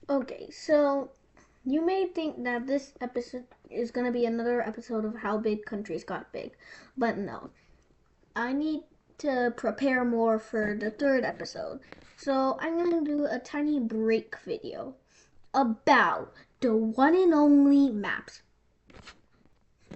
Okay, so you may think that this episode is going to be another episode of how big countries got big, but no. I need to prepare more for the third episode. So I'm going to do a tiny break video about the one and only maps.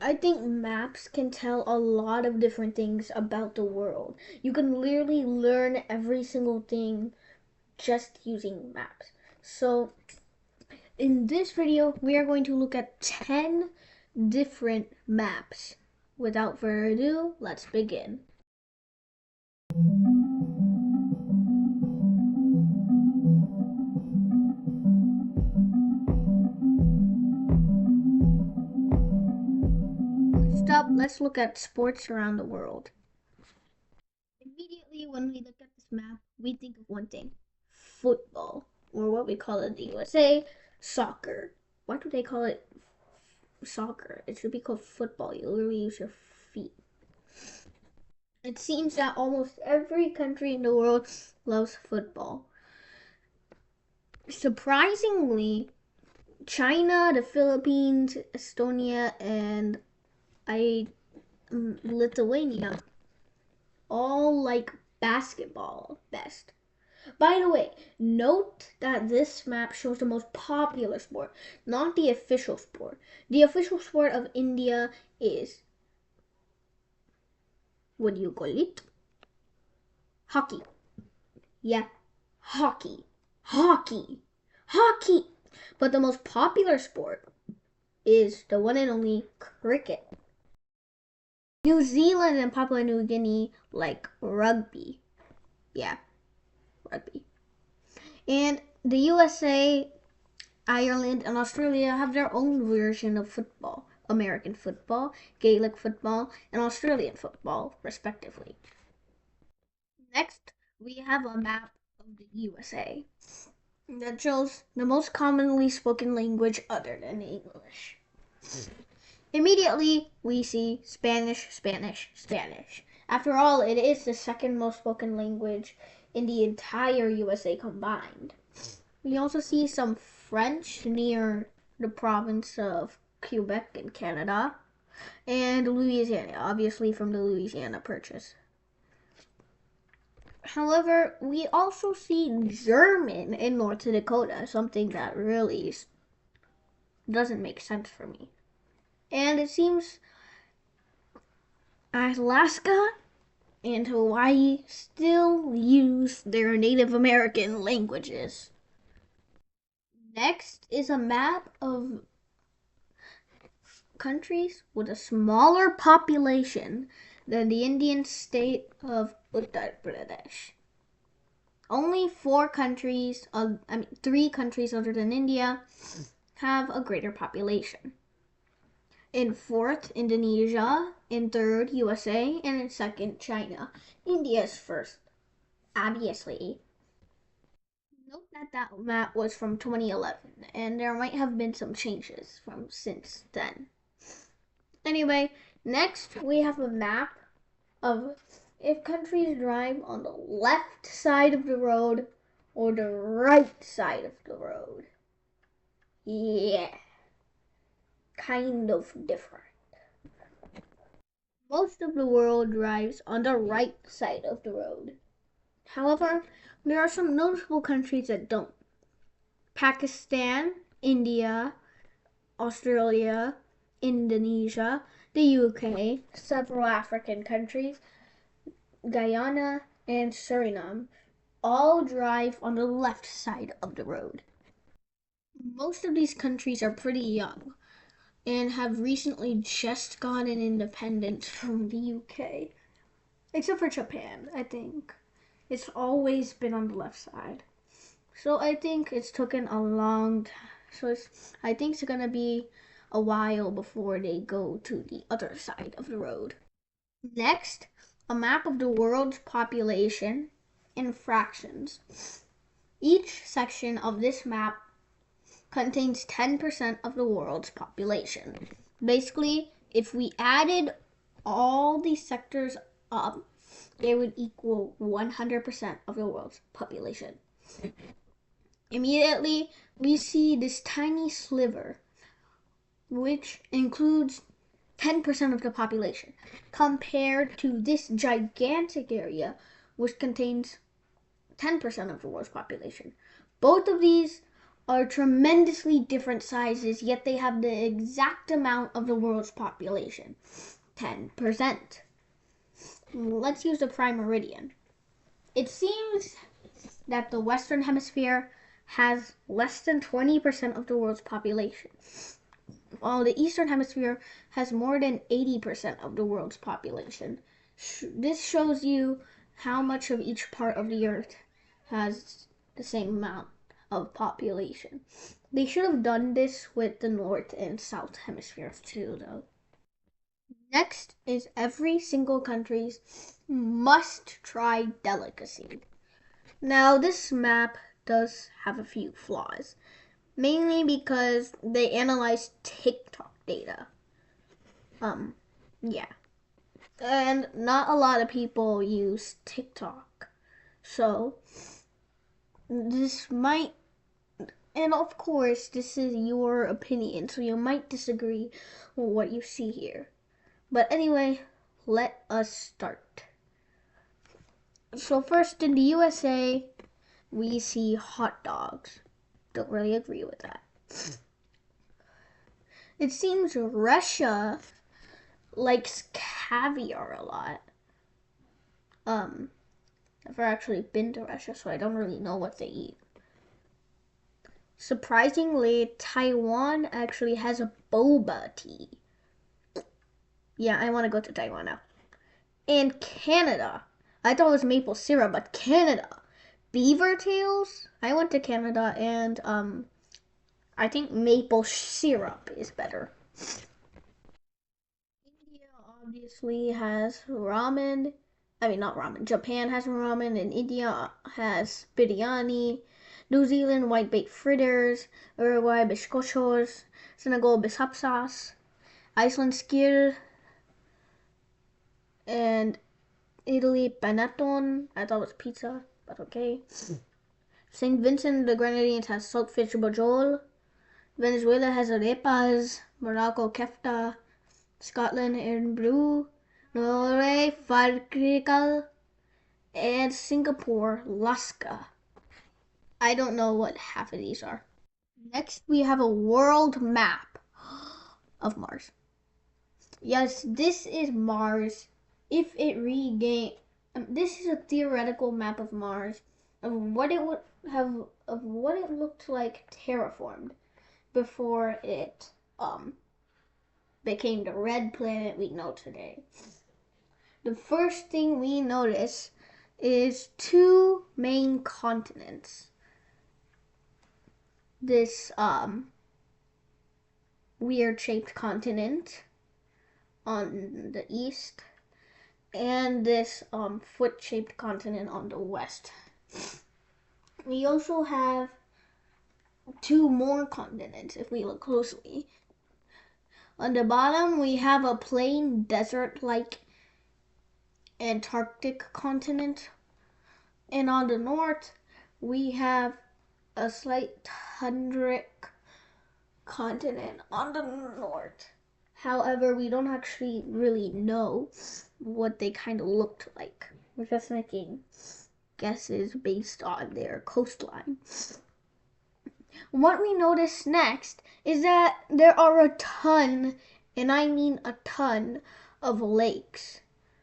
I think maps can tell a lot of different things about the world. You can literally learn every single thing just using maps. So in this video, we are going to look at 10 different maps. Without further ado, let's begin. First up, let's look at sports around the world. Immediately, when we look at this map, we think of one thing: football, or what we call it in the USA, soccer. Why do they call it soccer? It should be called football. You literally use your feet. It seems that almost every country in the world loves football. Surprisingly, China, the Philippines, Estonia, and Lithuania all like basketball best. By the way, note that this map shows the most popular sport, not the official sport. The official sport of India is, what do you call it? Hockey. Yeah, hockey. Hockey. Hockey. But the most popular sport is the one and only cricket. New Zealand and Papua New Guinea like rugby. Yeah, rugby. And the USA, Ireland, and Australia have their own version of football: American football, Gaelic football, and Australian football, respectively. Next, we have a map of the USA that shows the most commonly spoken language other than English. Immediately, we see Spanish, Spanish, Spanish. After all, it is the second most spoken language in the entire USA combined. We also see some French near the province of Quebec in Canada, and Louisiana, obviously from the Louisiana Purchase. However, we also see German in North Dakota, something that really doesn't make sense for me. And it seems Alaska and Hawaii still use their Native American languages. Next is a map of countries with a smaller population than the Indian state of Uttar Pradesh. Only three countries other than India have a greater population. In fourth, Indonesia. In third, USA. And in second, China. India is first, obviously. Note that that map was from 2011, and there might have been some changes from since then. Anyway, next we have a map of if countries drive on the left side of the road or the right side of the road. Yeah, kind of different. Most of the world drives on the right side of the road. However, there are some noticeable countries that don't: Pakistan, India, Australia, Indonesia, the UK, several African countries, Guyana, and Suriname all drive on the left side of the road. Most of these countries are pretty young and have recently just gotten independence from the UK. Except for Japan, I think. It's always been on the left side. So I think it's taken a long time. I think it's gonna be a while before they go to the other side of the road. Next, a map of the world's population in fractions. Each section of this map contains 10% of the world's population. Basically, if we added all these sectors up, they would equal 100% of the world's population. Immediately, we see this tiny sliver, which includes 10% of the population, compared to this gigantic area, which contains 10% of the world's population. Both of these are tremendously different sizes, yet they have the exact amount of the world's population, 10%. Let's use the prime meridian. It seems that the Western Hemisphere has less than 20% of the world's population, while the Eastern Hemisphere has more than 80% of the world's population. This shows you how much of each part of the Earth has the same amount of population. They should have done this with the North and South Hemispheres too, though. Next is every single country's must-try delicacy. Now, this map does have a few flaws, mainly because they analyze TikTok data. Yeah. And not a lot of people use TikTok. So, this might, and of course, this is your opinion, so you might disagree with what you see here. But anyway, let us start. So first, in the USA, we see hot dogs. Don't really agree with that. It seems Russia likes caviar a lot. I've never actually been to Russia, so I don't really know what they eat. Surprisingly, Taiwan actually has a boba tea. Yeah, I want to go to Taiwan now. And Canada. I thought it was maple syrup, but Canada. Beaver tails? I went to Canada and I think maple syrup is better. India obviously has ramen. I mean, not ramen. Japan has ramen, and India has biryani. New Zealand white baked fritters. Uruguay bizcochos. Senegal bisapsas. Iceland skyr. And Italy panettone. I thought it was pizza, but okay. St. Vincent the Grenadines has saltfish bojol. Venezuela has arepas. Morocco kefta. Scotland and brew. Norway farkrikal. And Singapore laska. I don't know what half of these are. Next, we have a world map of Mars. Yes, this is Mars. If it regained, this is a theoretical map of Mars of what it would have, of what it looked like terraformed before it became the red planet we know today. The first thing we notice is two main continents. This weird shaped continent on the east and this foot shaped continent on the west. We also have two more continents if we look closely. On the bottom, we have a plain desert like Antarctic continent, and on the north, we have a slight tundric continent on the north. However, we don't actually really know what they kind of looked like. We're just making guesses based on their coastline. What we notice next is that there are a ton, and I mean a ton, of lakes.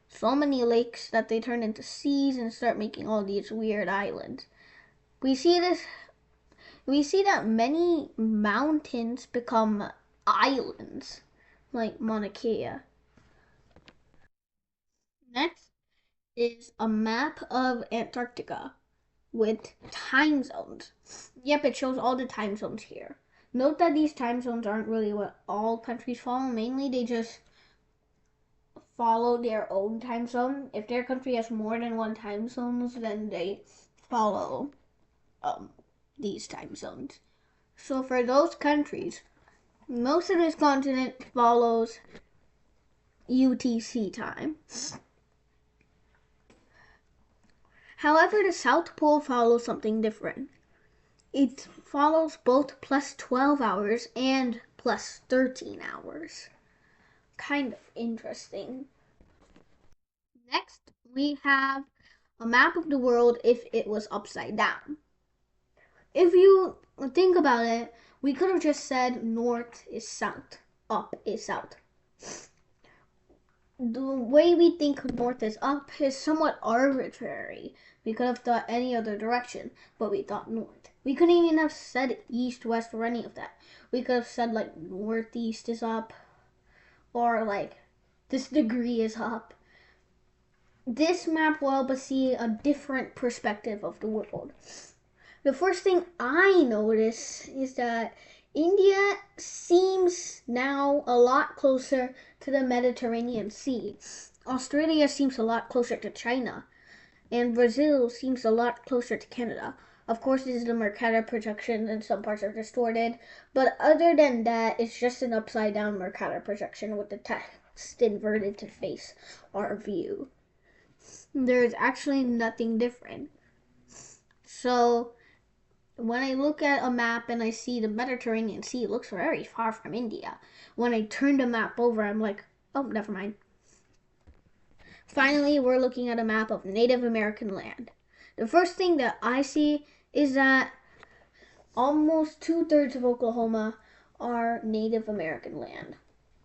So many lakes that they turn into seas and start making all these weird islands. We see that many mountains become islands, like Mauna Kea. Next is a map of Antarctica with time zones. Yep, it shows all the time zones here. Note that these time zones aren't really what all countries follow. Mainly, they just follow their own time zone. If their country has more than one time zones, then they follow these time zones. So for those countries, most of this continent follows UTC time. However, the South Pole follows something different. it follows both plus 12 hours and plus 13 hours. Kind of interesting. Next, we have a map of the world if it was upside down. If you think about it, we could have just said north is south, up is south. The way we think north is up is somewhat arbitrary. We could have thought any other direction, but we thought north. We couldn't even have said east, west, or any of that. We could have said like northeast is up, or like this degree is up. This map will help us see a different perspective of the world. The first thing I notice is that India seems now a lot closer to the Mediterranean Sea. Australia seems a lot closer to China, and Brazil seems a lot closer to Canada. Of course, this is the Mercator projection, and some parts are distorted, but other than that, it's just an upside down Mercator projection with the text inverted to face our view. There's actually nothing different. So, when I look at a map and I see the Mediterranean Sea, it looks very far from India. When I turn the map over, I'm like, oh, never mind. Finally, we're looking at a map of Native American land. The first thing that I see is that almost 2/3 of Oklahoma are Native American land.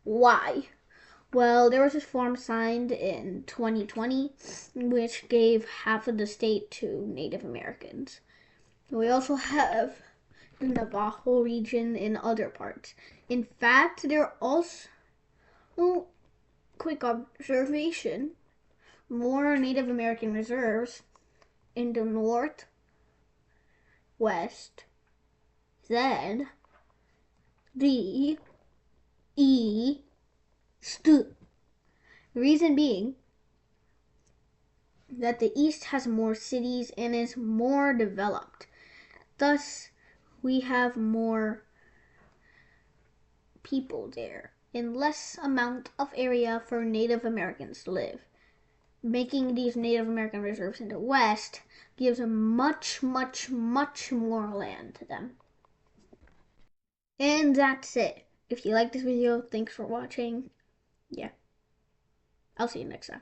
Why? Well, there was this form signed in 2020 which gave half of the state to Native Americans. We also have the Navajo region in other parts. In fact, there are also, quick observation, more Native American reserves in the northwest than the east. Reason being that the east has more cities and is more developed. Thus, we have more people there and less amount of area for Native Americans to live. Making these Native American reserves in the west gives much, much, much more land to them. And that's it. If you like this video, thanks for watching. Yeah. I'll see you next time.